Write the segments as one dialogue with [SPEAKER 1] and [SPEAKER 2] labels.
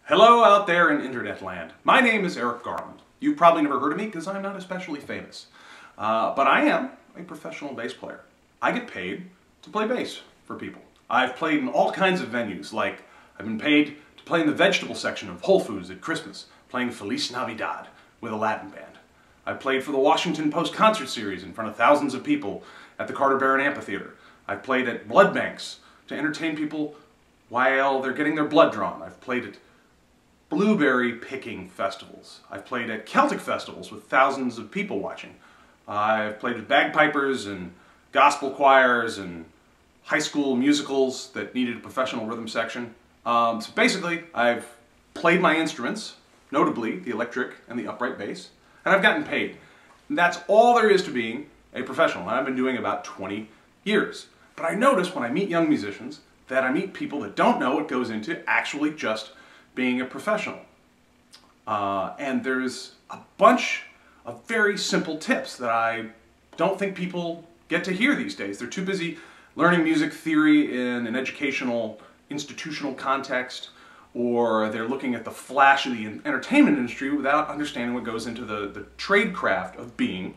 [SPEAKER 1] Hello out there in internet land. My name is Eric Garland. You've probably never heard of me because I'm not especially famous. But I am a professional bass player. I get paid to play bass for people. I've played in all kinds of venues, like I've been paid to play in the vegetable section of Whole Foods at Christmas, playing Feliz Navidad with a Latin band. I've played for the Washington Post concert series in front of thousands of people at the Carter Barron Amphitheater. I've played at blood banks to entertain people while they're getting their blood drawn. I've played at blueberry picking festivals. I've played at Celtic festivals with thousands of people watching. I've played with bagpipers and gospel choirs and high school musicals that needed a professional rhythm section. So basically, I've played my instruments, notably the electric and the upright bass, and I've gotten paid. And that's all there is to being a professional, and I've been doing about 20 years. But I notice when I meet young musicians that I meet people that don't know what goes into actually just being a professional. And there's a bunch of very simple tips that I don't think people get to hear these days. They're too busy learning music theory in an educational, institutional context, or they're looking at the flash of the entertainment industry without understanding what goes into the trade craft of being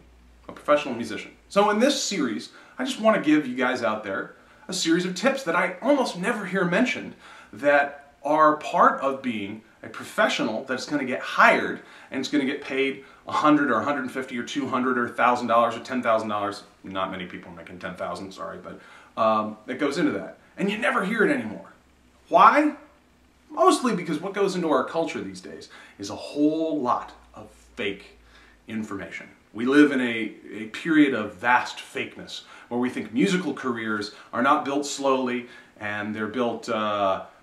[SPEAKER 1] a professional musician. So in this series, I just want to give you guys out there a series of tips that I almost never hear mentioned that are part of being a professional that's going to get hired and it's going to get paid $100 or $150 or $200 or $1,000 or $10,000. Not many people are making $10,000, sorry, but it goes into that. And you never hear it anymore. Why? Mostly because what goes into our culture these days is a whole lot of fake information. We live in a period of vast fakeness where we think musical careers are not built slowly and they're built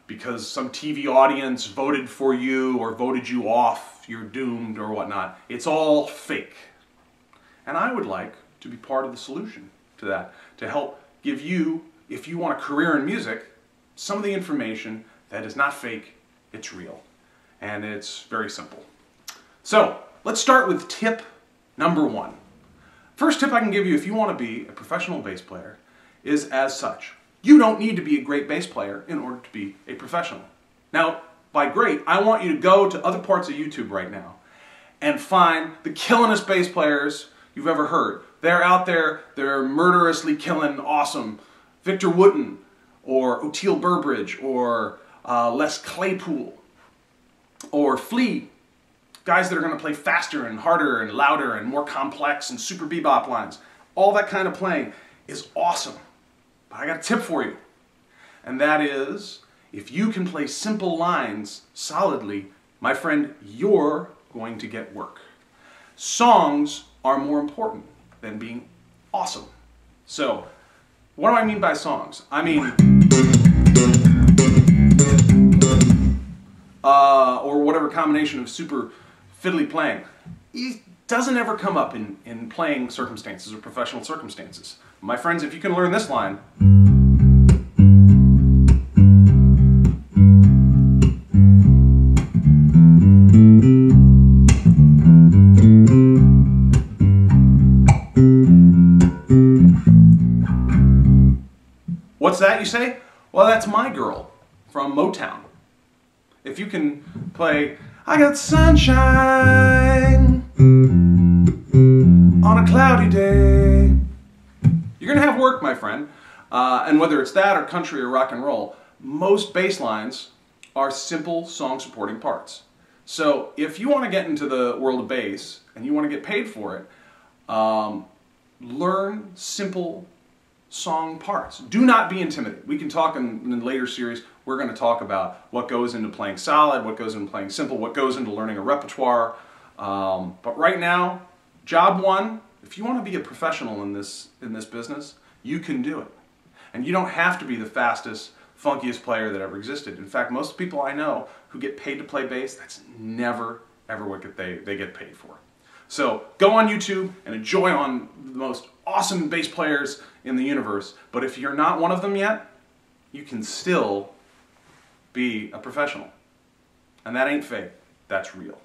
[SPEAKER 1] because some TV audience voted for you or voted you off, you're doomed or whatnot. It's all fake. And I would like to be part of the solution to that, to help give you, if you want a career in music, some of the information that is not fake, it's real. And it's very simple. So, let's start with tip number 1. First tip I can give you if you want to be a professional bass player is as such. You don't need to be a great bass player in order to be a professional. Now, by great, I want you to go to other parts of YouTube right now and find the killingest bass players you've ever heard. They're out there, they're murderously killing awesome. Victor Wooten, or Oteil Burbridge, or Les Claypool, or Flea. Guys that are going to play faster and harder and louder and more complex and super bebop lines. All that kind of playing is awesome. But I got a tip for you. And that is, if you can play simple lines solidly, my friend, you're going to get work. Songs are more important than being awesome. So, what do I mean by songs? I mean, or whatever combination of super fiddly playing. It doesn't ever come up in playing circumstances or professional circumstances. My friends, if you can learn this line, what's that, you say? Well, that's My Girl from Motown. If you can play, I got sunshine on a cloudy day, you're going to have work, my friend. And whether it's that or country or rock and roll, most bass lines are simple song supporting parts. So if you want to get into the world of bass and you want to get paid for it, learn simple song parts. Do not be intimidated. We can talk in the later series. We're going to talk about what goes into playing solid, what goes into playing simple, what goes into learning a repertoire. But right now, job 1, if you want to be a professional in this business, you can do it. And you don't have to be the fastest, funkiest player that ever existed. In fact, most people I know who get paid to play bass, that's never, ever what they get paid for. So go on YouTube and enjoy on the most awesome bass players in the universe. But if you're not one of them yet, you can still be a professional. And that ain't fake, that's real.